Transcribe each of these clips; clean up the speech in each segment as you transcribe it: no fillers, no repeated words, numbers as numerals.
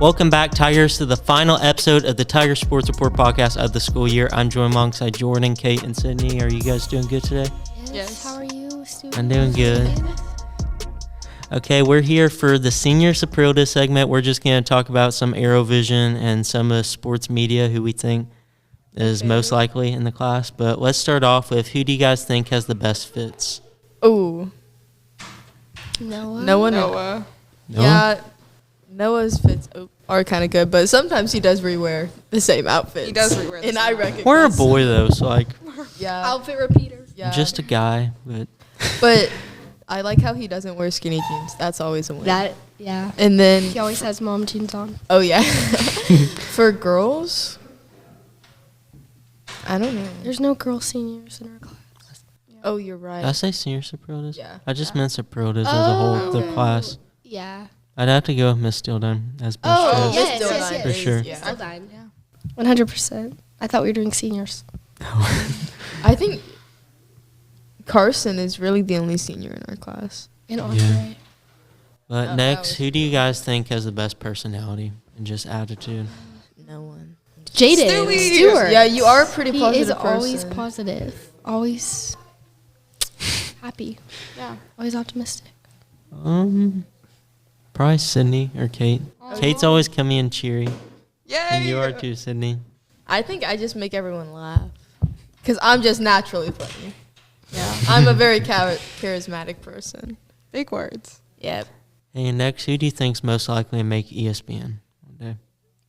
Welcome back, Tigers, to the final episode of the Tiger Sports Report podcast of the school year. I'm joined alongside Jordan, Kate, and Sydney. Are you guys doing good today? Yes. How are you, Stuart? I'm doing good. Okay, we're here for the Senior Saprilda segment. We're just going to talk about some Aerovision and some of the sports media who we think is most likely in the class. But let's start off with, who do you guys think has the best fits? Ooh. Noah. Yeah. Noah's fits are kind of good, but sometimes he does rewear the same outfits. He does rewear the and same I recognize. We're a boy, though, so, like, Yeah. Outfit repeater. Yeah. just a guy. But I like how he doesn't wear skinny jeans. That's always a win. Yeah. And then, He always has mom jeans on. oh, yeah. For girls, I don't know. There's no girl seniors in our class. Oh, you're Did I right. say Senior Saprildas? Yeah. I just meant Saprildas as a whole, the class. Yeah. I'd have to go with Miss Steeldine as best Oh, dressed. yes, Miss yes, Dildine For is- sure. Yeah. Still dying. Yeah. 100%. I thought we were doing seniors. I think Carson is really the only senior in our class. In Yeah. Andre. But Oh, next, that who do you guys think has the best personality and just attitude? No one. Jayden. Stuart. Yeah, you are a pretty He positive is always person. positive. Always happy. Yeah. Always optimistic. Probably Sydney or Kate. Kate's always coming in cheery, Yay! and you are too, Sydney. I think I just make everyone laugh. Because I'm just naturally funny. Yeah. I'm a very charismatic person. Big words. Yep. Hey, next, who do you think's most likely to make ESPN one day?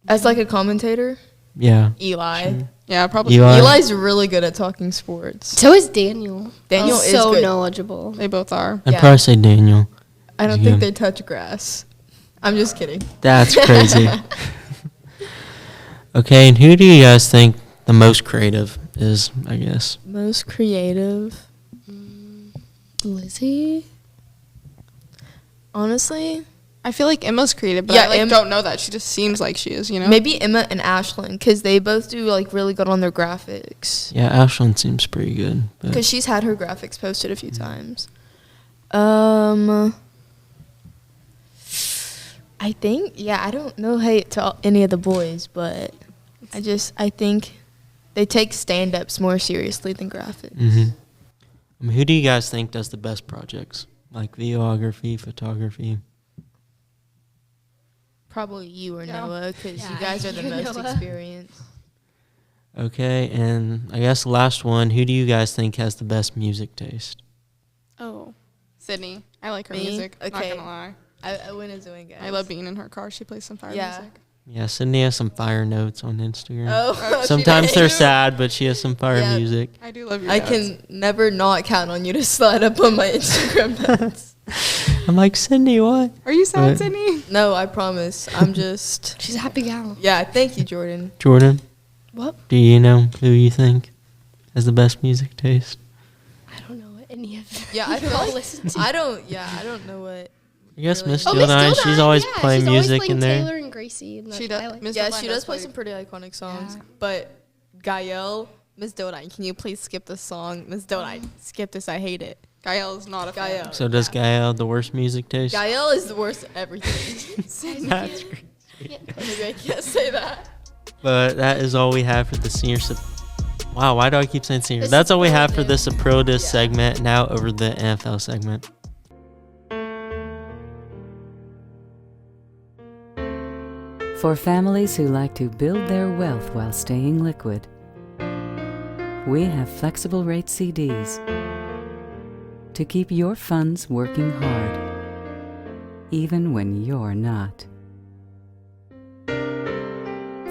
As like a commentator, Yeah. Eli. Yeah, probably. Eli. Eli's really good at talking sports. So is Daniel. Daniel He's is so good. knowledgeable. They both are. I'd Yeah. probably say Daniel. I don't He's think good. they touch grass. I'm just kidding. That's crazy. Okay, and who do you guys think the most creative is, I guess? Most creative. Lizzie? Honestly, I feel like Emma's creative, but Yeah, I don't know that. She just seems like she is, you know? maybe Emma and Ashlyn, because they both do like really good on their graphics. Yeah, Ashlyn seems pretty good. But Because she's had her graphics posted a few times. I think, I don't know hate to any of the boys, but I think they take stand-ups more seriously than graphics. Who do you guys think does the best projects? Like videography, photography? Probably you or Yeah. Noah, because you Yeah, guys are the you, most Noah. experienced. Okay, and I guess the last one, who do you guys think has the best music taste? Oh. Sydney. I like her Me? music. Not Okay. gonna lie. I win a doing, guys. I love being in her car. She plays some fire music. Yeah, Sydney has some fire notes on Instagram. Oh, Sometimes they're sad. sad, but she has some fire Yeah. music. I do love your I notes. can never not count on you to slide up on my Instagram notes. I'm like, Sydney, what? Are you sad, What? Sydney? No, I promise. I'm just... She's a happy gal. Yeah, thank you, Jordan. Jordan, What? do you know who you think has the best music taste? I don't know what any of them. Yeah, I you all don't listen to. I don't know what... I guess Really? Miss Oh, Miss Steeldine, she's always yeah, playing she's music always in playing there. Taylor and Gracie. And She that- does. I like Miss Yeah, Dildine she does play play- some pretty iconic songs. Yeah. But Gael, Miss Dildine, can you please skip this song? Miss Dildine, skip this. I hate it. Gael is not a fan. Gael. So does Gael the worst music taste? Gael is the worst at everything. That's great. Maybe I can't say that. But that is all we have for the senior. Wow, why do I keep saying senior? The That's all we have for the superlative. Saprilda segment. Now over the NFL segment. For families who like to build their wealth while staying liquid, we have flexible rate CDs to keep your funds working hard, even when you're not.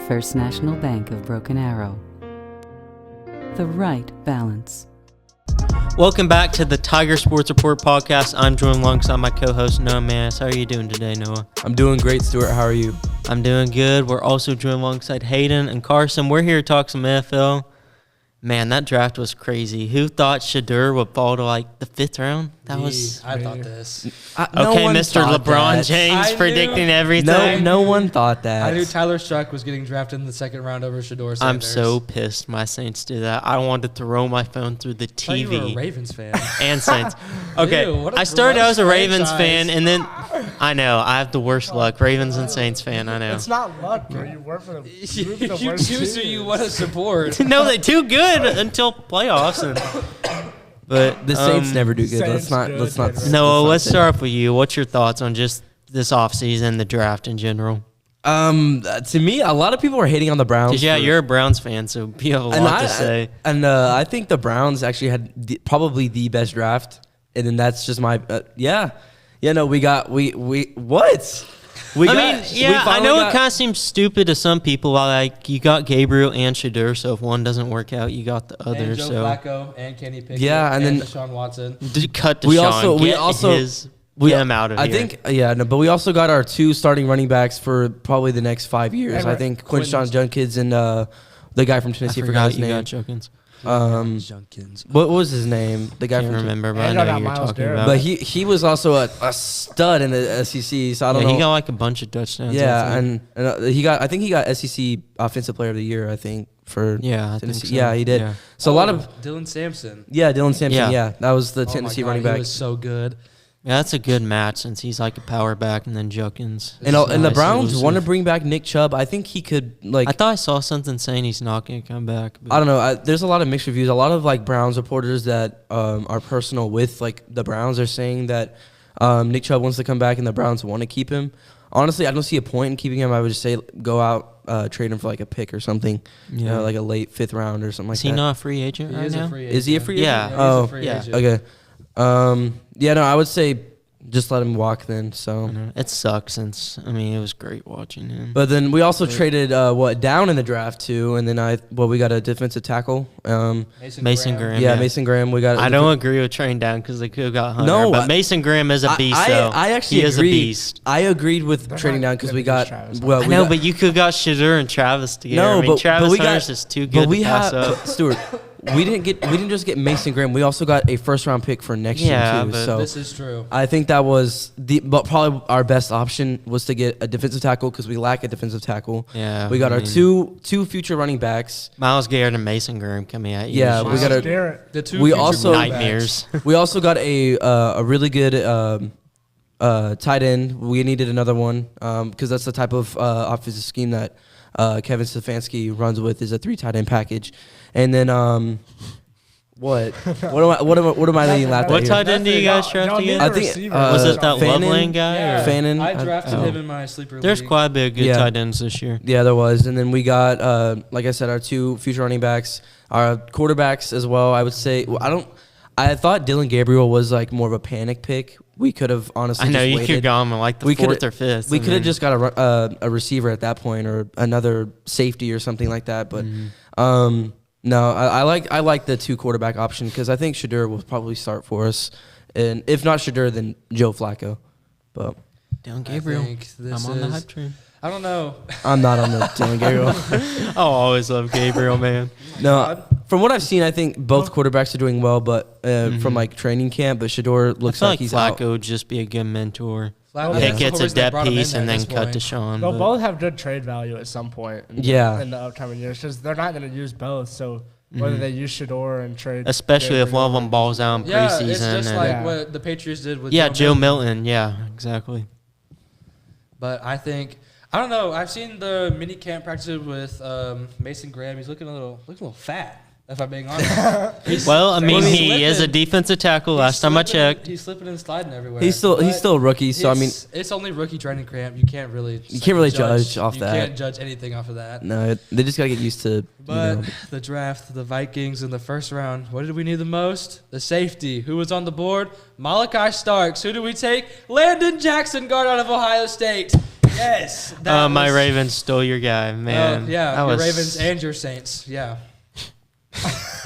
First National Bank of Broken Arrow. The right balance. Welcome back to the Tiger Sports Report podcast. I'm joined alongside my co-host Noah Manus. How are you doing today, Noah? I'm doing great, Stuart. How are you? I'm doing good. We're also joined alongside Hayden and Carson. We're here to talk some NFL. Man, that draft was crazy. Who thought Shadur would fall to like the 5th round? That was I thought this. okay. Mr. LeBron James predicting everything. No one thought that. I knew Tyler Struck was getting drafted in the 2nd round over Shador Sanders. I'm so pissed my Saints did that. I wanted to throw my phone through the I thought you were a TV. Ravens fan. And Saints. Okay, Ew, what a I started out as a gross Ravens franchise. fan, and then I know I have the worst luck. Ravens and Saints fan. I know. It's not luck, bro. You work for the, you the worst choose who team. you want to support. No, they do good until playoffs. But The Saints never do good. Saints Let's not. good. Noah, not let's say start off with you. What's your thoughts on just this offseason, the draft in general? To me, a lot of people are hating on the Browns. Because yeah, for- you're a Browns fan, so you have a lot to say. I think the Browns actually had probably the best draft, and then that's just my no. We got we what? We I got- mean, we yeah, I finally know got- it kind of seems stupid to some people. Like you got Gabriel and Shadur, so if one doesn't work out, you got the other. And Joe So Flacco and Kenny Pickett. Yeah, and then- Deshaun Watson. cut to We Sean. also- we get also- his, get him out of I here. think but we also got our 2 starting running backs for probably the next 5 years. And I think Quinton Junkins and the guy from I Tennessee. forgot his you name. got Junkins. Junkins. What was his name? The guy Can't from remember, but And I got know who you're Miles talking Garrett. about. But he was also a stud in the SEC. So I don't yeah, know. he got like a bunch of touchdowns. I Yeah, think. and I think he got SEC Offensive Player of the Year. I think for yeah, I think Tennessee. so. Yeah, he did. Yeah. So a lot of Dylan Sampson. Dylan Sampson. Yeah. Yeah, that was the Oh my Tennessee God, running He back. was so good. Yeah, that's a good match since he's like a power back and then Junkins. And is the nice, Browns elusive. want to bring back Nick Chubb. I think he could I thought I saw something saying he's not going to come back. But I don't know. There's a lot of mixed reviews. A lot of like Browns reporters that are personal with like the Browns are saying that Nick Chubb wants to come back and the Browns want to keep him. Honestly, I don't see a point in keeping him. I would just say go out, trade him for like a pick or something. You know, like a late 5th round or something like Is he that. not a free agent He right is now? a free agent. Is he a free agent? Yeah. He's Oh, a free yeah. agent. Okay. No, I would say just let him walk then. So. I know. It sucks since, I mean, it was great watching him. But then we also traded down in the draft too, and then we got a defensive tackle. Mason Graham. Yeah, Mason Graham. We got. I don't agree with trading down because they could have got Hunter. No, but Mason Graham is a beast, though. I actually he is a agreed. beast. I agreed with They're trading not down because gonna we use got. Travis Well, I we know, got- but you could have got Shadur and Travis together. no, I mean, but Travis we got. Hunter's is too good But we to pass have up. Stuart. We didn't just get Mason Graham. We also got a 1st round pick for next Yeah, year too. but So This is true. I think that was but probably our best option was to get a defensive tackle because we lack a defensive tackle. Yeah, We got I our mean, two future running backs. Miles Garrett and Mason Graham coming at you. Yeah, It's we just got a- Garrett. The 2 We future also- quarterbacks. nightmares. We also got a really good tight end. We needed another one because that's the type of offensive scheme that Kevin Stefanski runs with is a 3 tight end package. And then what am I leading left What at tight here? end do you guys draft Y'all need again? I a think, receiver. Was it that Fannin? Loveland guy? Yeah. Or? Fannin? I drafted oh. him in my sleeper There's league. quite a bit of good Yeah. tight ends this year. Yeah, there was. And then we got, like I said, our 2 future running backs, our quarterbacks as well. I would say, I thought Dylan Gabriel was like more of a panic pick. We could have honestly I know just you waited. could go him in like the We coulda- 4th or 5th. We and could have then- just got a receiver at that point or another safety or something like that. But no, I like the 2 quarterback option because I think Shadur will probably start for us, and if not Shadur, then Joe Flacco. But Dylan I Gabriel. think this I'm on the is- hype train. I don't know. I'm not on the Dylan Gabriel. I'll always love Gabriel, man. No, from what I've seen, I think both quarterbacks are doing well, but from like training camp, but Shador I looks feel like like he's Flacco out. would just be a good mentor. Flacco- Pickett's a That's the depth reason they brought him in piece there and at then this cut point. to Sean. They'll but- both have good trade value at some point. Yeah. In the upcoming years, because they're not going to use both. So whether they use Shador and trade, Especially if one of Gabriel- them balls out in Yeah, preseason. it's just and- like Yeah. what the Patriots did with Joe Milton. Yeah, exactly. But I think I don't know. I've seen the mini camp practices with Mason Graham. He's looking a little fat. If I'm being honest. Well, I mean, He's he is a slipping. defensive tackle. He's Last time I slipping- checked. he's slipping and sliding everywhere. He's still a rookie, so I mean, it's only rookie training camp. You can't really judge off that. You can't judge anything off of that. no, they just gotta get used to. But the draft, the Vikings in the 1st round. What did we need the most? The safety. Who was on the board? Malachi Starks. Who did we take? Landon Jackson, guard out of Ohio State. Yes. My Ravens stole your guy, man. Yeah, That your was- Ravens and your Saints. Yeah.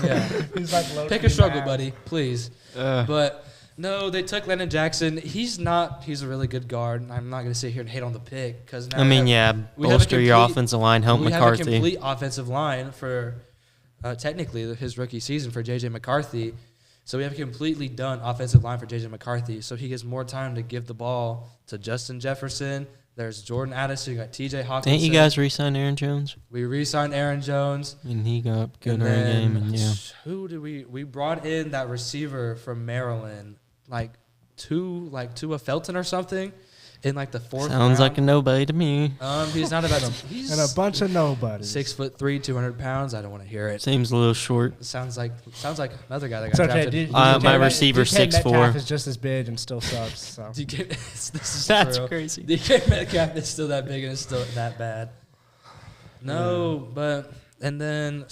Yeah. He's like low-key Pick a struggle, mad. buddy, please. But no, they took Landon Jackson. He's a really good guard. I'm not going to sit here and hate on the pick because I mean, yeah, we have a bolster your complete- offensive line, help we have a McCarthy. complete offensive line for technically his rookie season for J.J. McCarthy. So we have a completely done offensive line for J.J. McCarthy. So he gets more time to give the ball to Justin Jefferson. There's Jordan Addison. You got T.J. Hawkinson. Didn't you guys re-sign Aaron Jones? We re-signed Aaron Jones. And he got good And running then, game. And yeah. who did we brought in that receiver from Maryland, Tua Felton or something, in like the fourth round. Sounds like a nobody to me. He's not about he's And a bunch of nobodies. 6'3", 200 pounds. I don't want to hear it. Seems a little short. Sounds like another guy that It's got okay. drafted. My receiver, DK 6'4". Metcalf is just as big and still sucks. So. this is That's true. crazy. DK Metcalf is still that big and it's still that bad. No, but and then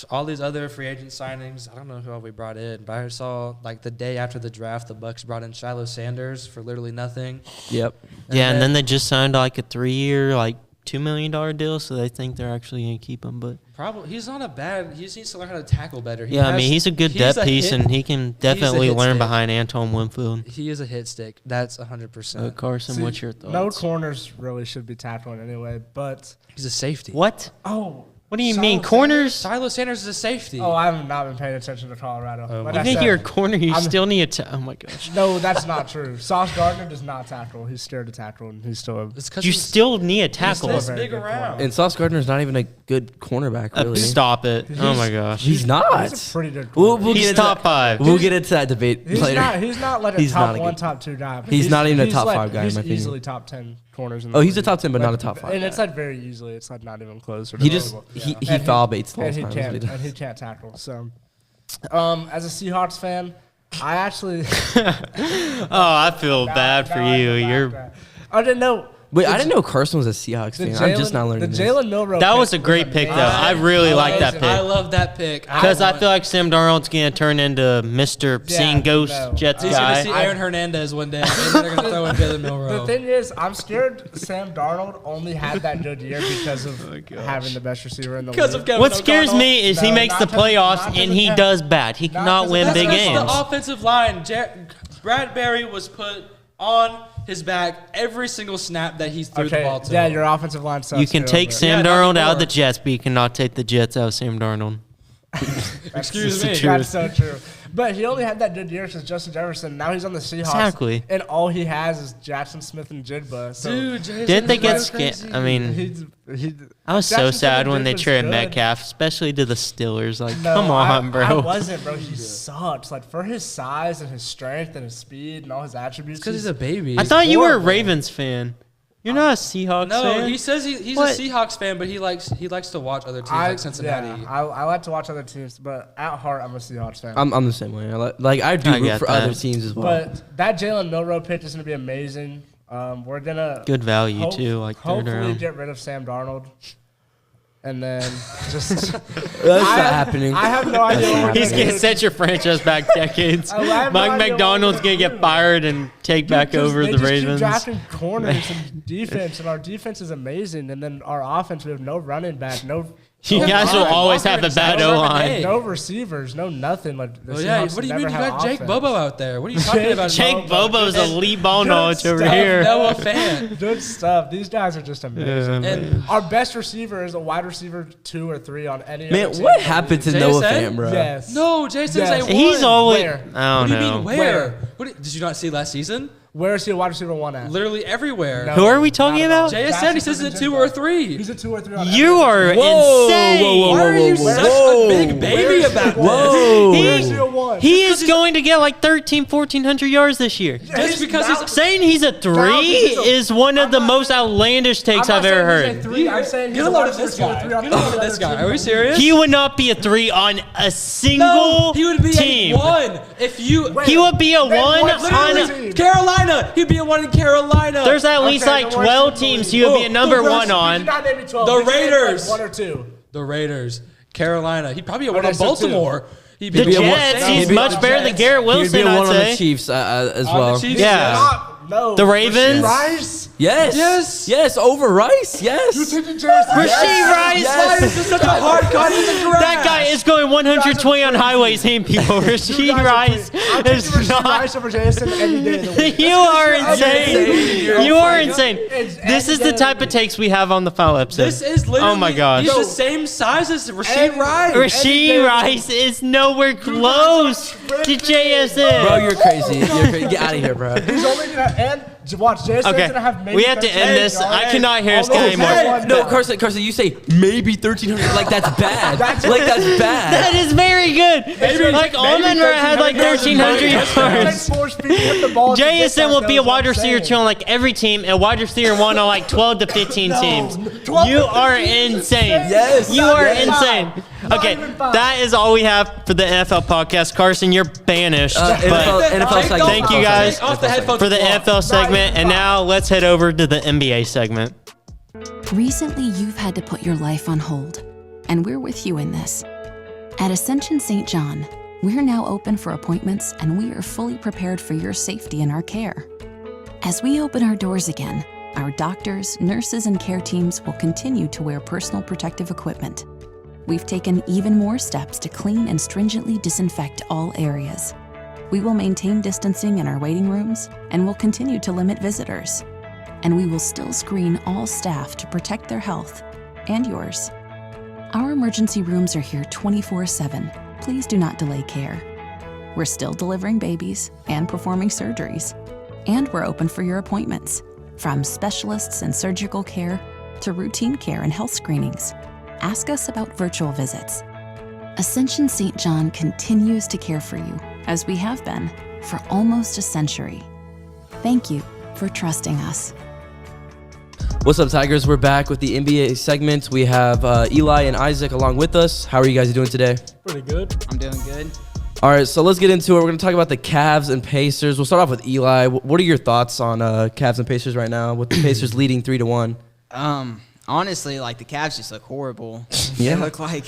all these other free agent signings. I don't know who all we brought in, but I saw like the day after the draft, the Bucks brought in Shiloh Sanders for literally nothing. Yep. Yeah, and then they just signed like a 3-year, like $2 million deal, so they think they're actually going to keep him. But Probably he's not a bad. He just needs to learn how to tackle better. I mean, he's a good depth piece, and he can definitely hit learn stick. behind Antoine Winfield. He is a hit stick. That's 100%. Carson, See, what's your thoughts? No corners really should be tackling anyway, but He's a safety. What? oh, What do you Shiloh mean, corners? Shiloh Sanders is a safety. oh, I have not been paying attention to Colorado. Oh, Like my I I think said, you're a corner. You I'm- still need to. Oh my gosh. No, that's not true. Sauce Gardner does not tackle. He's scared to tackle, and he's still. It's because You still need a tackle. this very big good around. And Sauce Gardner's not even a good cornerback, really. Stop it. Oh my gosh. He's not. He's a pretty good. We'll corner. get He's into top that- 5. We'll get into that debate He's later. not. He's not like a He's top not a one, good- top 2 guy. He's not even a top like, 5 guy, in He's my opinion. easily top 10 corners. In the Oh, he's a league. top 10, but not a top 5 And it's guy. like very easily. It's like not even close. Or He just debatable. he And foul baits the whole and he time. can't is what he and he does. can't tackle. So, as a Seahawks fan, I actually Oh, I feel bad for you. You're. I didn't know. Wait, I didn't know Carson was a Seahawks fan. I'm just not learning The this. Jalen Milroe. That pick was a great pick, though. amazing. I really like that I pick. love that pick. Because I feel like Sam Darnold's going to turn into Mr. Yeah, Seeing Ghost no. Jets He's going to see guy. Aaron Hernandez one day, and then they're going to throw in Jalen The Milroe. thing is, I'm scared Sam Darnold only had that good year because of having the best receiver in the Because league. of Kevin What scares O'Connell. me is he No, makes not the 'cause of- playoffs not 'cause and of he Kev- does bad. He not cannot 'cause win of That's big because games. the offensive line. Bradbury was put on his back every single snap that he threw the ball to. Yeah, your offensive line sucks. You can Get take over it. Sam Yeah, not Darnold out of anymore. the Jets, but you cannot take the Jets out of Sam Darnold. Excuse the me. truth. That's so true. But he only had that good year since Justin Jefferson. Now he's on the Seahawks. Exactly. And all he has is Jackson Smith and Jigba. So Dude, Jason Didn't they is get so crazy. scammed? I mean, he, I was so Jackson sad Smith when they was traded good. Metcalf, especially to the Steelers. Like, No, come on, bro. I wasn't, bro. He sucks. Like, for his size and his strength and his speed and all his attributes. Because he's a baby. I thought you were a horrible. Ravens fan. You're not a Seahawks No, fan? he says he's What? a Seahawks fan, but he likes to watch other teams like Cincinnati. Yeah, I like to watch other teams, but at heart, I'm a Seahawks fan. I'm the same way. I do I root get for that. other teams as well. But that Jalen Milroe pick is going to be amazing. We're going to Good value, too, like third hopefully round. get rid of Sam Darnold. And then just That's not happening. I have no idea what we're He's gonna going to do. set your franchise back decades. I have no Mike idea what McDonald's we're going to gonna get do. fired and take back Just- over they the just keep Ravens. drafting corners and defense, and our defense is amazing. And then our offense, we have no running back, no. You no guys will line. always have a bad No O-line. Hey. No receivers, no nothing. Like the Oh yeah, Seahawks what do you never mean you had got Jake offense. Bobo out there? What are you talking about? Jake Bobo's elite ball Good knowledge over stuff. here. Noah fan. Good stuff. These guys are just amazing. Yeah, And Our best receiver is a wide receiver 2 or 3 on any. Man, other team what in the happened to league. JSN? Noah fan, bro? Yes. no, Jason's Yes. a one. He's always. Where? I What don't do you know. mean where? Did you not see last season? Where is he a wide receiver 1 at? Literally everywhere. No, Who are we talking not at all. about? JSN, he says it's a 2 or a 3. He's a 2 or 3 on You every- are Whoa, insane. whoa, whoa, Why are you whoa, such whoa. a big baby about this? Whoa. Where's he a 1? He is going to get like 1,400 yards this year. Just because he's Saying he's a 3 is one of the most outlandish takes I've ever heard. I'm saying he's Get a a load wide of this receiver guy. 2 or 3 on Get a load of every this other guy. team. Are we serious? He would not be a 3 on a single No, he would be team. a 1 if you. Wait, He would be a 1 what's on his a, team? Carolina, he'd be a 1 in Carolina. there's at least Okay, like then where's 12 the teams league? he would be a number the 1 rest- on. Not name me 12. The He can name, like, Raiders. 1 or 2. the Raiders, Carolina. He'd probably be a 1 Okay, on so Baltimore. He'd The be a 1 Jets, on he's the much better than Jets. Garrett He would be Wilson, a one I'd on the say. Chiefs as On the well. Chiefs, Yeah. No. The Ravens? Rice? Yes, over Rice. Yes. Rasheed Rice. Yes. This is such a hard cut in the grass. That guy is going 120 on highways, hitting people. Rasheed Rice is not. Rice over Jason any day of the week. You are insane. insane. You are insane. It's This is any the day type of of takes we have on the final episode. This is literally. Oh my gosh. He's the same size as Rasheed Rice. Rasheed Rice is nowhere close to JSN. Bro, you're crazy. Get out of here, bro. He's only gonna end. Watch, Jason's Okay, gonna have maybe we have to end 1300 this. yards. I cannot hear this guy Almost anymore. one No, now. Carson, you say maybe 1,300. Like that's bad. That's bad. That is very good. Like Almonra had like 1,300 yards. Force feeding him the ball. JSN will be a wide receiver two on like every team, and wide receiver one on like 12 to 15 teams. 12 You to are 15 insane. Yes. You are Not even insane. five. Okay, Not even five. that is all we have for the NFL podcast. Carson, you're banished. But NFL segment. thank you guys Take off the headphones for the NFL segment, and now let's head over to the NBA segment. Recently, you've had to put your life on hold, and we're with you in this. At Ascension St. John, we're now open for appointments, and we are fully prepared for your safety and our care. As we open our doors again, our doctors, nurses, and care teams will continue to wear personal protective equipment. We've taken even more steps to clean and stringently disinfect all areas. We will maintain distancing in our waiting rooms, and will continue to limit visitors. And we will still screen all staff to protect their health and yours. Our emergency rooms are here 24/7. Please do not delay care. We're still delivering babies and performing surgeries. And we're open for your appointments, from specialists and surgical care to routine care and health screenings. Ask us about virtual visits. Ascension St. John continues to care for you, as we have been for almost a century. Thank you for trusting us. What's up, Tigers? We're back with the NBA segment. We have Eli and Isaac along with us. How are you guys doing today? Pretty good. I'm doing good. All right, so let's get into it. We're going to talk about the Cavs and Pacers. We'll start off with Eli. What are your thoughts on Cavs and Pacers right now, with the Pacers leading 3-1? Honestly, like the Cavs just look horrible. Yeah. They look like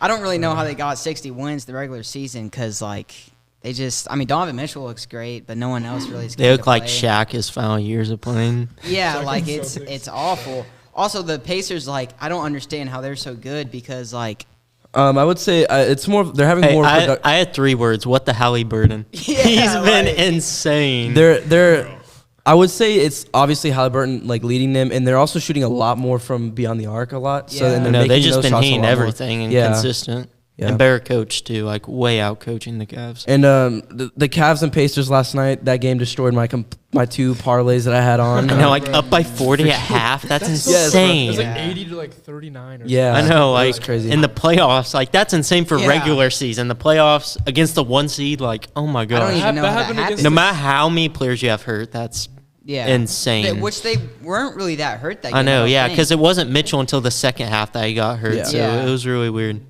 I don't really know how they got 60 wins the regular season because like they just. I mean, Donovan Mitchell looks great, but no one else really is. They look like play. Shaq his final years of playing. Yeah, like it's awful. Also, the Pacers, like I don't understand how they're so good because like. I would say it's more. They're having Hey, more. I had 3 words. What the Halliburton? Yeah, He's been like- insane. They're. I would say it's obviously Halliburton like leading them, and they're also shooting a lot more from beyond the arc a lot. So Yeah. and I they're know, they making just those been shots a hitting lot more. everything and Yeah. consistent. Yeah. And better coach too, like way out coaching the Cavs. And the Cavs and Pacers last night, that game destroyed my 2 parlays that I had on. I know, like up by 40 at half. That's insane. It's like 80 to like 39 or Yeah, I know, it like was crazy. in the playoffs, like that's insane for Yeah. regular season. The playoffs against the 1 seed, like oh my I don't god. even know how that happened against happened. No matter how many players you have hurt, that's Yeah, insane. Which they weren't really that hurt that game. I know, don't yeah, think. because it wasn't Mitchell until the second half that he got hurt. Yeah. So Yeah. it was really weird.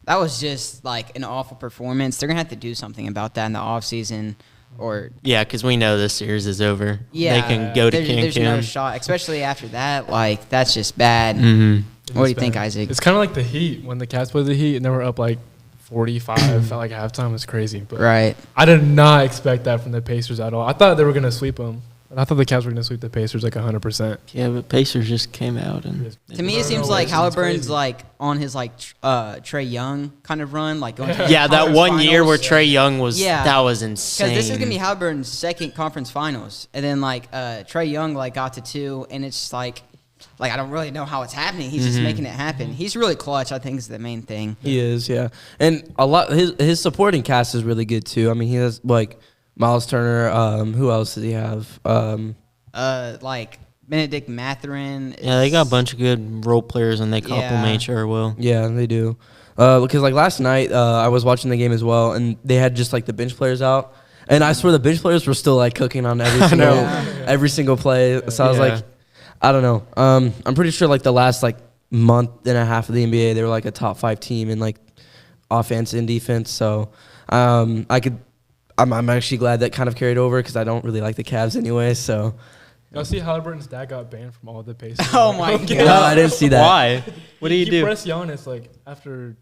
That was just like an awful performance. They're gonna have to do something about that in the offseason, or Yeah, because we know this series is over. yeah, They can go to there's no Cancun. shot, especially after that. Like that's just bad. Mm-hmm. What do you think, Isaac? It's kind of like the Heat when the Cavs played the Heat and they were up like 45 at like halftime. It's crazy, but Right. I did not expect that from the Pacers at all. I thought they were gonna sweep them. I thought the Cavs were gonna sweep the Pacers like 100%. Yeah, but Pacers just came out and To me, it seems like Halliburton's like on his like Trey Young kind of run, like going. To the yeah, that conference one year where finals. Trey Young was Yeah. that was insane. Because this is gonna be Halliburton's second conference finals, and then like Trey Young like got to 2, and it's just like I don't really know how it's happening. He's just making it happen. He's really clutch. I think is the main thing. He is, yeah, and a lot. His supporting cast is really good too. I mean, he has like Miles Turner. Who else does he have? Like Benedict Mathurin. Yeah, they got a bunch of good role players and they complement each other well. Yeah, they do. Because like last night, I was watching the game as well, and they had just like the bench players out, and I swear the bench players were still like cooking on every single play. So I was like, I don't know. I'm pretty sure like the last like month and a half of the NBA, they were like a top 5 team in like offense and defense. So I'm actually glad that kind of carried over because I don't really like the Cavs anyway. So. Y'all see Halliburton's dad got banned from all the Pacers. Oh my god! No, I didn't see that. Why? What do you He do? pressed Giannis like after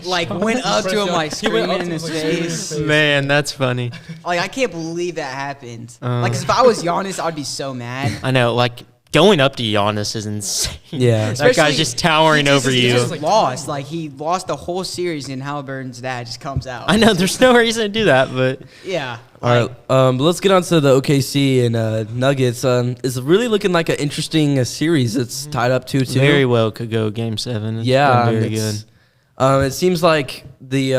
like went up to him like screaming in his face. Man, that's funny. Like I can't believe that happened. Like 'cause if I was Giannis, I'd be so mad. I know, like going up to Giannis is insane. Yeah. That guy's just towering over He you. just lost. Like he lost the whole series, and Halliburton's dad just comes out. I know there's no reason to do that, but Yeah. All right, let's get on to the OKC and Nuggets. It's really looking like an interesting series. It's tied up 2-2. very well could go Game 7. It's Yeah, been very good. It seems like the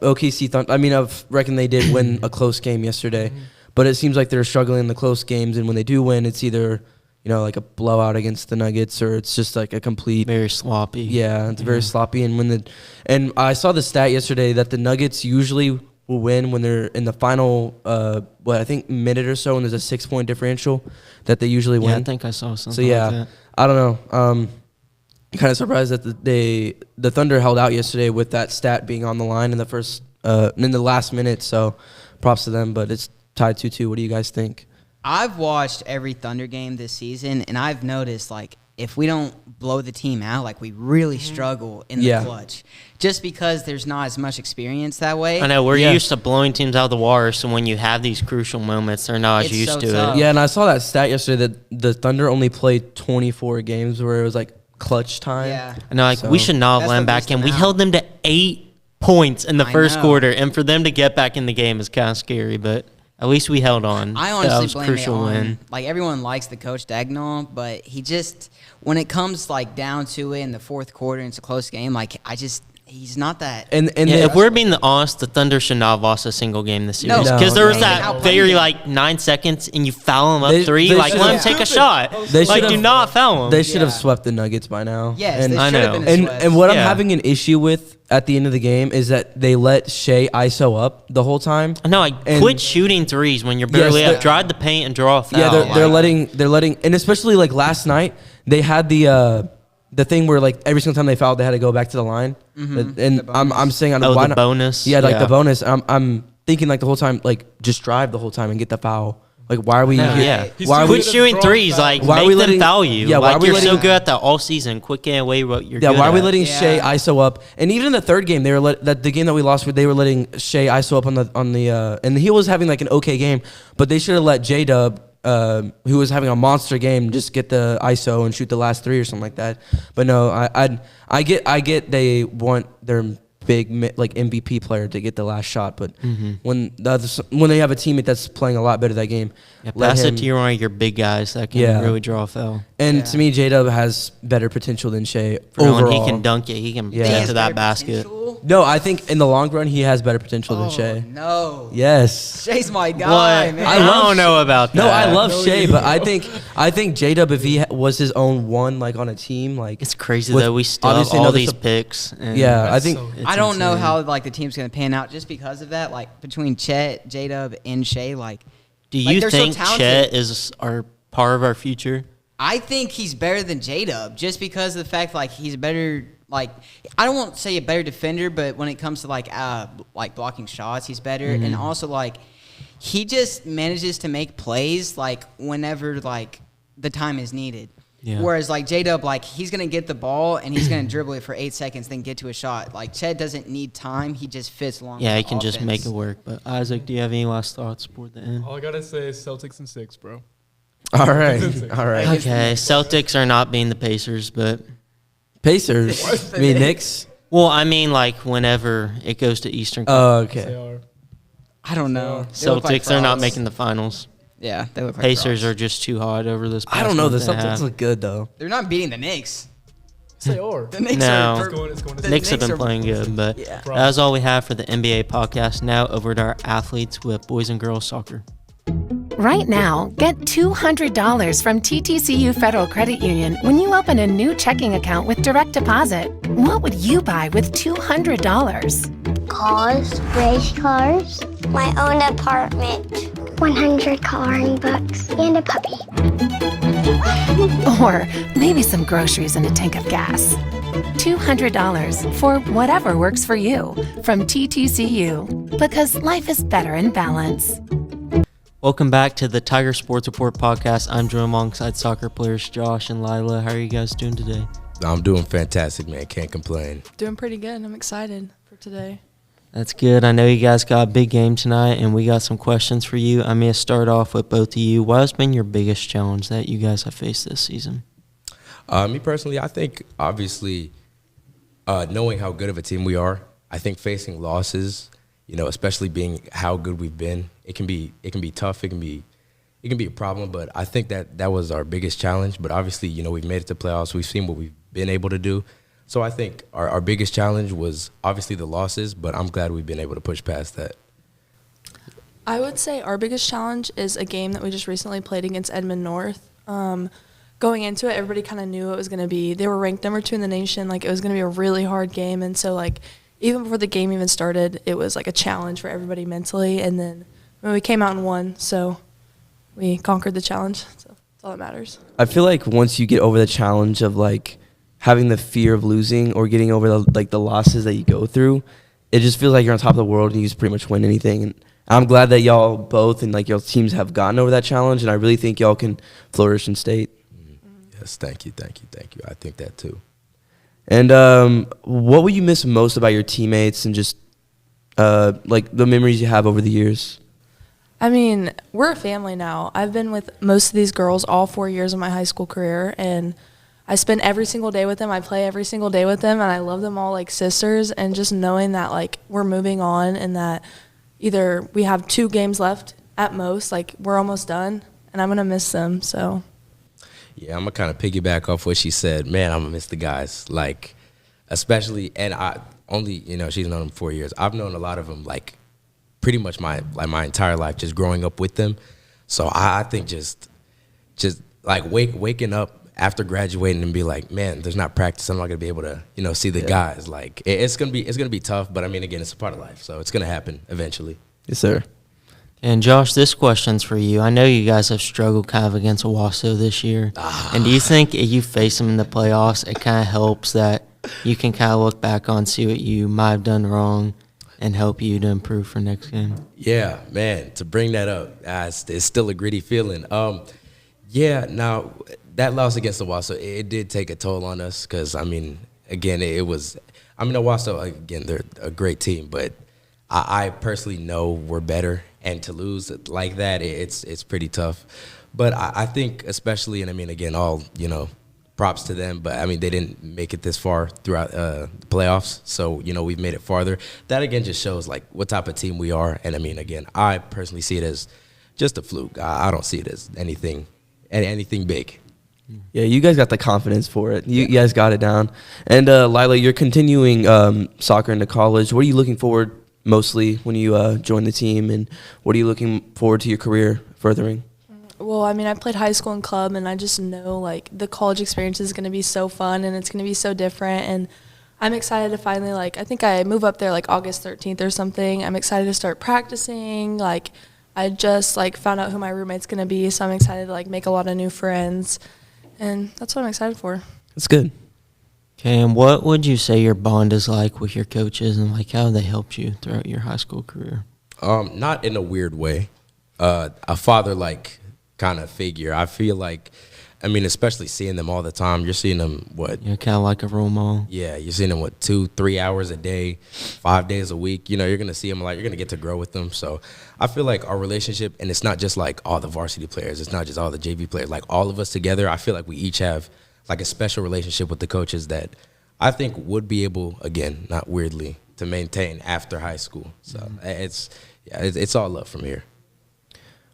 OKC Thunder. I mean, I reckon they did win a close game yesterday, but it seems like they're struggling in the close games. And when they do win, it's either like a blowout against the Nuggets, or it's just like a complete Very sloppy. Yeah, it's very sloppy. And I saw the stat yesterday that the Nuggets usually will win when they're in the final, I think minute or so, and there's a 6-point differential that they usually win. Yeah, I think I saw something. So yeah, like that. I don't know. Kind of surprised that the Thunder held out yesterday with that stat being on the line in the last minute. So props to them. But it's tied 2-2. What do you guys think? I've watched every Thunder game this season, and I've noticed like if we don't blow the team out, like we really struggle in the clutch, just because there's not as much experience that way. I know we're used to blowing teams out of the water, so when you have these crucial moments, they're not as used to tough. it. Yeah, and I saw that stat yesterday that the Thunder only played 24 games where it was like clutch time. Yeah. I know, like we should not That's let them the back least in. We amount. held them to 8 points in the I first know. quarter, and for them to get back in the game is kind of scary, but at least we held on. I That honestly was a blame crucial it on win. like everyone likes the coach Dagnall, but he just when it comes like down to it in the fourth quarter, and it's a close game. Like he's not that. And Yeah, if we're being honest, the Thunder should not have lost a single game this series. No. Because there was No. that Outplayed very, them. 9 seconds, and you foul them up They- 3. they Like, should let them have- take a shot. They Like, should do have- not foul them. They should have Yeah. swept the Nuggets by now. Yes, and, they I should have know. been a swept. and what I'm Yeah. having an issue with at the end of the game is that they let Shea ISO up the whole time. No, like, And- quit shooting threes when you're barely Yes, up. Drive the paint and draw a foul. Yeah, they're Like, letting, and especially like last night they had the thing where like every single time they fouled they had to go back to the line. And I'm saying oh, why the not? bonus. Yeah, like the bonus. I'm thinking like the whole time like just drive the whole time and get the foul. Like why are we? No, here- yeah. Why are Quit we? shooting threes. Like, Why are make we them letting- foul you. Yeah, why like, are we you're so letting- good at that all season. Quit getting away with what you're Yeah, good why are we at. letting Yeah. Shea ISO up? And even in the third game, they were the game that we lost, they were letting Shea ISO up on the and he was having like an okay game, but they should have let J-Dub, who was having a monster game, just get the ISO and shoot the last 3 or something like that. But no, I get they want their big like MVP player to get the last shot, but when they have a teammate that's playing a lot better that game, Yeah, let pass him- it to one of your big guys that can really draw a foul. And to me, J-Dub has better potential than Shea For one, overall. he can dunk it. He can Yeah. get He to has that better basket. potential? No, I think in the long run he has better potential than Shea. No. Yes. Shay's my guy, What? man. I don't know about that. No, I love Shea, but I think J-Dub, if he was his own one like on a team, like It's crazy with that we still have obviously all another these sup- picks. And Yeah, I think it's I don't know insane. how like the team's gonna pan out just because of that. Like between Chet, J-Dub, and Shea, like Do like, you they're so think talented. Chet is our part of our future? I think he's better than J-Dub just because of the fact like he's better. Like I don't want to say a better defender, but when it comes to like blocking shots, he's better, and also like he just manages to make plays like whenever like the time is needed. Yeah. Whereas like J-Dub, like he's gonna get the ball and he's gonna dribble it for 8 seconds, then get to a shot. Like Chet doesn't need time; he just fits along. Yeah, he with the can just make offense. it work. But Isaac, do you have any last thoughts before the end? All I gotta say is Celtics in 6, bro. all right, all right. Okay, Celtics are not being the Pacers, but Pacers, I mean Knicks. well, I mean like whenever it goes to Eastern. Oh, They okay. are. I don't know. They look like Celtics are not frauds. making the finals. Yeah, they look like Pacers frauds. are just too hot over this. I don't know. The past month and a Celtics half. look good though. They're not beating the Knicks. They are. The Knicks No. are. It's going to the Knicks have Knicks been are- playing good, but Yeah. that is all we have for the NBA podcast. Now over to our athletes with boys and girls soccer. Right now, get $200 from TTCU Federal Credit Union when you open a new checking account with direct deposit. What would you buy with $200? Cars, race cars, my own apartment, 100 coloring books, and a puppy. Or maybe some groceries and a tank of gas. $200 for whatever works for you from TTCU, because life is better in balance. Welcome back to the Tiger Sports Report podcast. I'm joined alongside soccer players Josh and Lyla. How are you guys doing today? I'm doing fantastic, man. Can't complain. Doing pretty good. I'm excited for today. That's good. I know you guys got a big game tonight, and we got some questions for you. I'm going to start off with both of you. What has been your biggest challenge that you guys have faced this season? Me personally, I think obviously knowing how good of a team we are, I think facing losses, especially being how good we've been, it can be tough. It can be a problem, but I think that was our biggest challenge. But obviously, we've made it to playoffs. We've seen what we've been able to do. So I think our biggest challenge was obviously the losses, but I'm glad we've been able to push past that. I would say our biggest challenge is a game that we just recently played against Edmond North. Going into it, everybody kind of knew it was going to be, they were ranked number 2 in the nation. Like, it was going to be a really hard game. And so, like, even before the game even started, it was like a challenge for everybody mentally. And then we came out and won, so we conquered the challenge. So that's all that matters. I feel like once you get over the challenge of, like, having the fear of losing or getting over the losses that you go through, it just feels like you're on top of the world and you just pretty much win anything. And I'm glad that y'all both and like your teams have gotten over that challenge, and I really think y'all can flourish in state. Yes, thank you. I think that too. And what will you miss most about your teammates and just like the memories you have over the years? I mean, we're a family now. I've been with most of these girls all 4 years of my high school career, and I spend every single day with them. I play every single day with them, and I love them all like sisters. And just knowing that like we're moving on and that either we have 2 games left at most, like we're almost done, and I'm gonna miss them. So yeah, I'm gonna kind of piggyback off what she said. Man, I'm gonna miss the guys, like especially, and I only she's known them 4 years. I've known a lot of them like pretty much my entire life, just growing up with them. So I think just like waking up after graduating and be like, man, there's not practice. I'm not gonna be able to, see the guys. Like it's gonna be tough, but I mean, again, it's a part of life, so it's gonna happen eventually. Yes, sir. And Josh, this question's for you. I know you guys have struggled kind of against Owasso this year. And do you think if you face them in the playoffs, it kind of helps that you can kind of look back on, see what you might have done wrong, and help you to improve for next game? Yeah, man, to bring that up, it's still a gritty feeling. Yeah, now that loss against Owasso, it did take a toll on us because, I mean, again, Owasso, again, they're a great team, but I personally know we're better, and to lose like that, it's pretty tough. But I think especially, and I mean, again, all, props to them, but I mean, they didn't make it this far throughout the playoffs, so, we've made it farther. That, again, just shows, like, what type of team we are, and I mean, again, I personally see it as just a fluke. I don't see it as anything big. Yeah, you guys got the confidence for it. You guys got it down. And Lyla, you're continuing soccer into college. What are you looking forward mostly when you join the team, and what are you looking forward to your career furthering? Well, I mean, I played high school and club, and I just know, like, the college experience is going to be so fun, and it's going to be so different, and I'm excited to finally, like, I think I move up there, like, August 13th or something. I'm excited to start practicing. Like, I just, like, found out who my roommate's going to be, so I'm excited to, like, make a lot of new friends, and that's what I'm excited for. That's good. Okay, and what would you say your bond is like with your coaches, and, like, how have they helped you throughout your high school career? Not in a weird way. A father-like kind of figure. I feel like, I mean, especially seeing them all the time, you're seeing them, You're kind of like a role model. Yeah, you're seeing them, 2-3 hours a day, 5 days a week. You're going to see them, like, you're going to get to grow with them. So I feel like our relationship, and it's not just like all the varsity players, it's not just all the JV players, like all of us together, I feel like we each have like a special relationship with the coaches that I think would be able, again, not weirdly, to maintain after high school. So it's all love from here.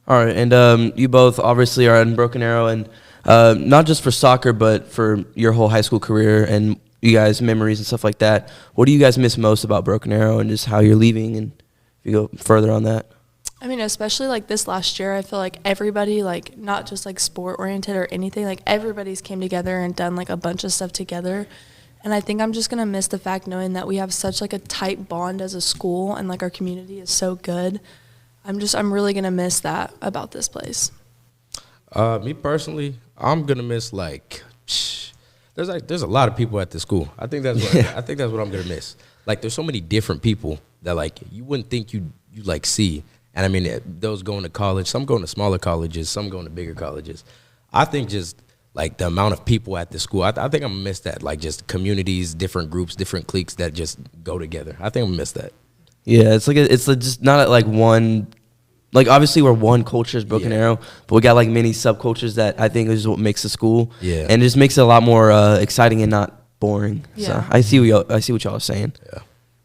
All right, and you both obviously are in Broken Arrow, and not just for soccer, but for your whole high school career and you guys' memories and stuff like that. What do you guys miss most about Broken Arrow, and just how you're leaving, and if you go further on that? I mean, especially, like, this last year, I feel like everybody, like, not just, like, sport-oriented or anything, like, everybody's came together and done, like, a bunch of stuff together. And I think I'm just going to miss the fact knowing that we have such, like, a tight bond as a school, and, like, our community is so good. I'm really going to miss that about this place. Me personally, I'm going to miss, there's a lot of people at the school. I think that's what I'm going to miss. Like, there's so many different people that, like, you wouldn't think you like, see. And, I mean, those going to college, some going to smaller colleges, some going to bigger colleges. I think just, like the amount of people at the school. I think I'm gonna miss that. Like just communities, different groups, different cliques that just go together. I think I'm gonna miss that. Yeah, it's just not like one. Like obviously we're one culture is Broken Arrow, but we got like many subcultures that I think is what makes the school. Yeah, and it just makes it a lot more exciting and not boring. Yeah. So I see what y'all are saying. Yeah.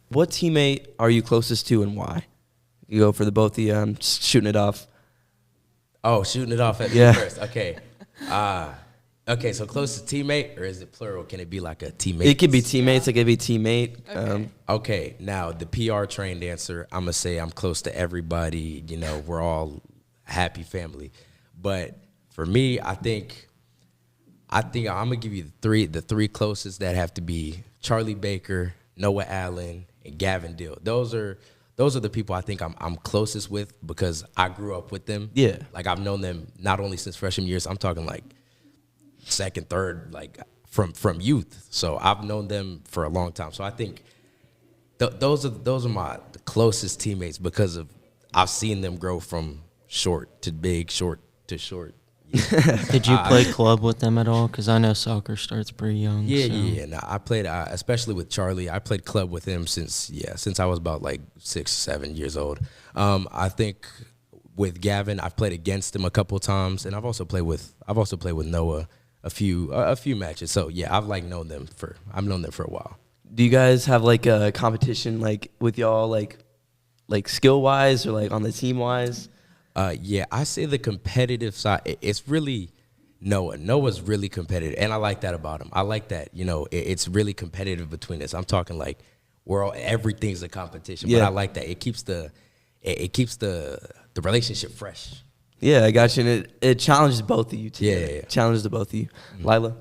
What teammate are you closest to and why? You go for the both of you. Just shooting it off. Oh, shooting it off at me first. Okay. Okay, so closest teammate, or is it plural? Can it be like a teammate? It could be teammates. It could be teammate. Okay, now the PR trained answer, I'm going to say I'm close to everybody. You know, we're all a happy family. But for me, I think I'm going to give you the three closest that have to be Charlie Baker, Noah Allen, and Gavin Dill. Those are the people I think I'm closest with because I grew up with them. Yeah. Like I've known them not only since freshman years, I'm talking like second, third, like from youth. So I've known them for a long time. So I think those are my closest teammates because of I've seen them grow from short to big, short to short. Yeah. Did you play club with them at all? Because I know soccer starts pretty young. Yeah. No, I played, especially with Charlie. I played club with him since I was about like 6, 7 years old. I think with Gavin, I've played against him a couple times, and I've also played with Noah a few matches. So yeah, I've known them for a while. Do you guys have like a competition like with y'all like skill wise or like on the team wise? Yeah, I say the competitive side. It's really Noah. Noah's really competitive, and I like that about him. I like that it's really competitive between us. I'm talking like everything's a competition, but I like that. It keeps the relationship fresh. Yeah, I got you. And it challenges both of you too. Yeah. Challenges the both of you. Lyla?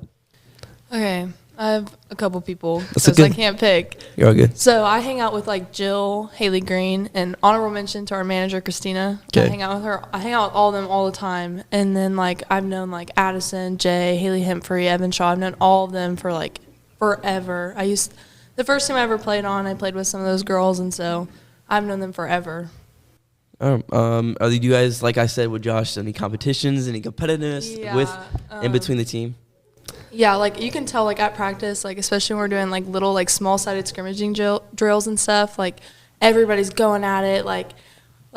Okay, I have a couple people That's because I can't pick. You're all good. So I hang out with like Jill, Haley Green, and honorable mention to our manager Christina. Okay. I hang out with her. I hang out with all of them all the time. And then like I've known like Addison, Jay, Haley Hemphrey, Evan Shaw. I've known all of them for like forever. The first team I ever played on, I played with some of those girls, and so I've known them forever. Are you guys, like I said with Josh, any competitions, any competitiveness in between the team? Yeah, like you can tell like at practice, like especially when we're doing like little like small-sided scrimmaging drills and stuff, like everybody's going at it, like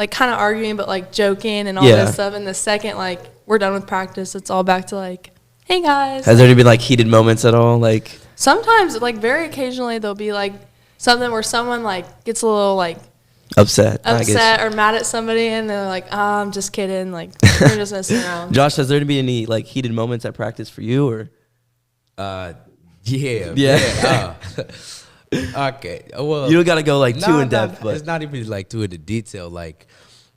kind of arguing but like joking and all this stuff. And the second like we're done with practice, it's all back to like, hey guys. Has there been like heated moments at all? Like sometimes, like very occasionally, there'll be like something where someone like gets a little like upset or mad at somebody, and they're like, I'm just kidding, like we're just messing around. Josh, has there been any like heated moments at practice for you or? Yeah. Okay. Well, you don't gotta go like too in depth, but it's not even like too into detail. Like,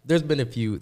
there's been a few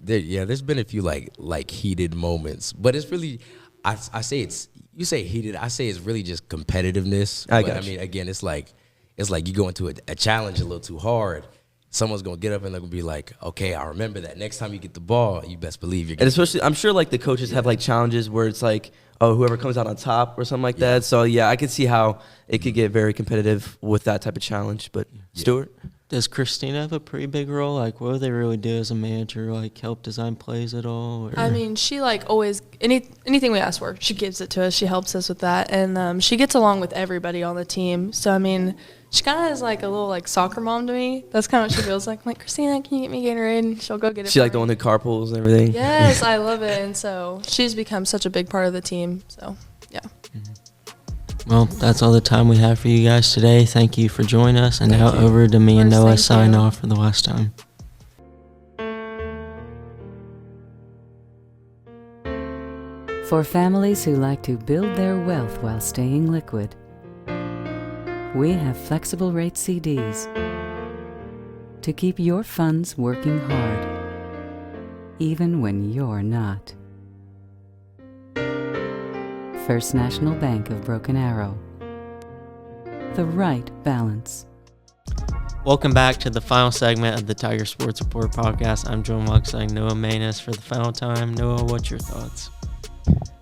like heated moments, but it's really, I say it's, you say heated, I say it's really just competitiveness. I mean, again, it's like you go into a challenge a little too hard. Someone's gonna get up and they're gonna be like, okay, I remember that. Next time you get the ball, you best believe you're gonna. And especially, I'm sure like the coaches have like challenges where it's like, oh, whoever comes out on top or something like that. So yeah, I could see how it could get very competitive with that type of challenge. But Stuart, does Christina have a pretty big role? Like, what do they really do as a manager? Like, help design plays at all? Or? I mean, she like always anything we ask for, she gives it to us. She helps us with that, and she gets along with everybody on the team. So I mean, she kind of is like a little like soccer mom to me. That's kind of what she feels like. I'm like, Christina, can you get me Gatorade? And she'll go get it. She like the one who carpools and everything. Yes, I love it, and so she's become such a big part of the team. So yeah. Well, that's all the time we have for you guys today. Thank you for joining us. And now over to me and Noah sign off for the last time. For families who like to build their wealth while staying liquid, we have flexible rate CDs to keep your funds working hard, even when you're not. First National Bank of Broken Arrow. The right balance. Welcome back to the final segment of the Tiger Sports Report podcast. I'm joined alongside Noah Manus for the final time. Noah, what's your thoughts?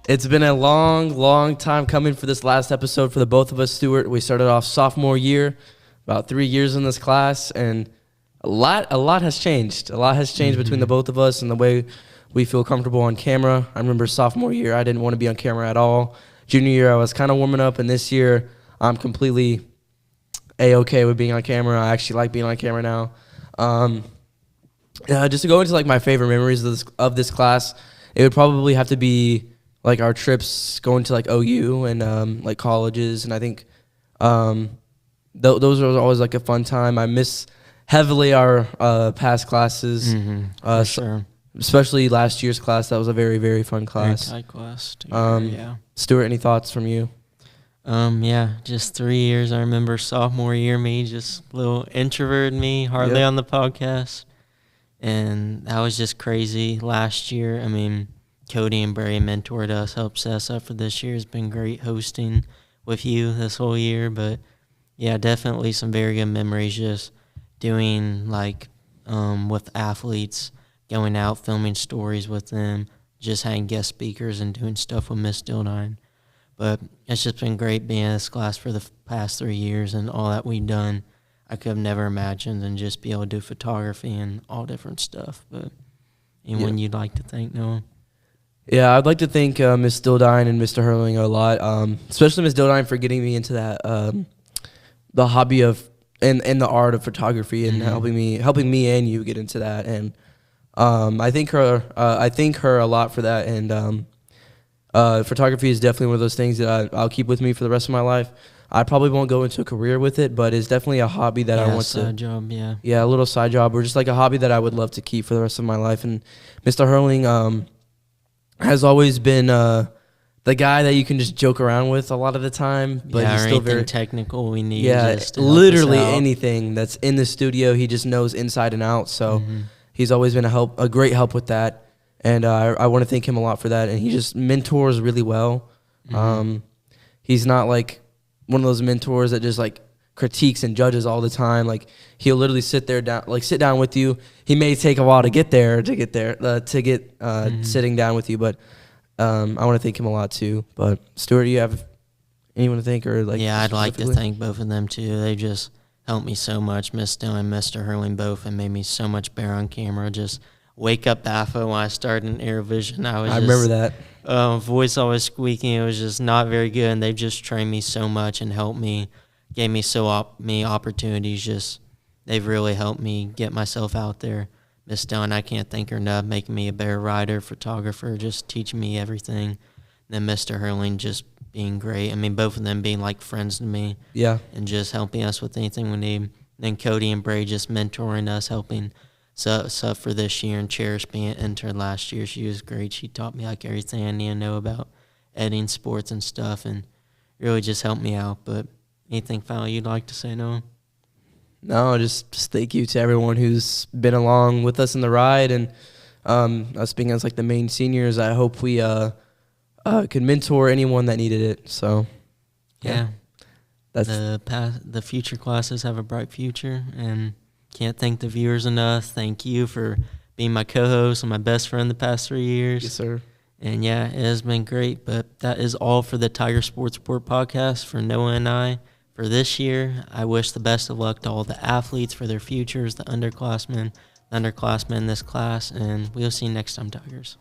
It's been a long time coming for this last episode for the both of us, Stuart. We started off sophomore year, about 3 years in this class, and a lot has changed. A lot has changed between the both of us and the way we feel comfortable on camera. I remember sophomore year, I didn't want to be on camera at all. Junior year, I was kind of warming up, and this year, I'm completely A-okay with being on camera. I actually like being on camera now. Just to go into like my favorite memories of this class, it would probably have to be like our trips going to like OU and like colleges, and I think those were always like a fun time. I miss heavily our past classes, For sure. especially last year's class. That was a very, very fun class. Very tight class. Yeah. Stuart, any thoughts from you? Yeah, just 3 years. I remember sophomore year me, just a little introvert me, hardly Yep. on the podcast. And that was just crazy last year. I mean, Cody and Bray mentored us, helped set us up for this year. It's been great hosting with you this whole year. But, yeah, definitely some very good memories just doing, like, with athletes, going out, filming stories with them, just having guest speakers and doing stuff with Miss Dildine. But it's just been great being in this class for the past 3 years, and all that we've done, I could have never imagined, and just be able to do photography and all different stuff. But anyone you'd like to thank, Noah? Yeah, I'd like to thank Miss Dildine and Mr. Hurling a lot, especially Miss Dildine for getting me into that the hobby of and the art of photography, and helping me and you get into that. And I thank her a lot for that. And photography is definitely one of those things that I'll keep with me for the rest of my life. I probably won't go into a career with it, but it's definitely a hobby that I want to. Side job, yeah. Yeah, a little side job, or just like a hobby that I would love to keep for the rest of my life. And Mr. Hurling has always been the guy that you can just joke around with a lot of the time, but he's still very technical we need. Yeah, just to help literally us out. anything that's in the studio, he just knows inside and out. So he's always been a great help with that. And I want to thank him a lot for that. And he just mentors really well. He's not like one of those mentors that just like critiques and judges all the time. Like he'll literally sit down with you. He may take a while to get sitting down with you, but I want to thank him a lot too. But Stuart, do you have anyone to thank or like? Yeah, I'd like to specifically? thank both of them too. They just helped me so much, Miss Dill and Mr. Hurling both, and made me so much better on camera. Just wake up AFA when I started in AeroVision. I remember that. Voice always squeaking. It was just not very good, and they've just trained me so much and helped me, gave me many opportunities. Just they've really helped me get myself out there. Miss Dunn, I can't thank her enough, making me a better writer, photographer, just teaching me everything. And then Mr. Hurling just being great. I mean, both of them being like friends to me. Yeah. And just helping us with anything we need. And then Cody and Bray just mentoring us, helping us up for this year. And Cherish being an intern last year, she was great. She taught me like everything I need to know about editing, sports, and stuff, and really just helped me out. But anything final you'd like to say, Noah? No, just thank you to everyone who's been along with us in the ride, and us being as like the main seniors. I hope we could mentor anyone that needed it. So Yeah. That's the future classes have a bright future, and can't thank the viewers enough. Thank you for being my co-host and my best friend the past 3 years. Yes, sir. And yeah, it has been great. But that is all for the Tiger Sports Report podcast for Noah and I. For this year, I wish the best of luck to all the athletes for their futures, the underclassmen in this class, and we'll see you next time, Tigers.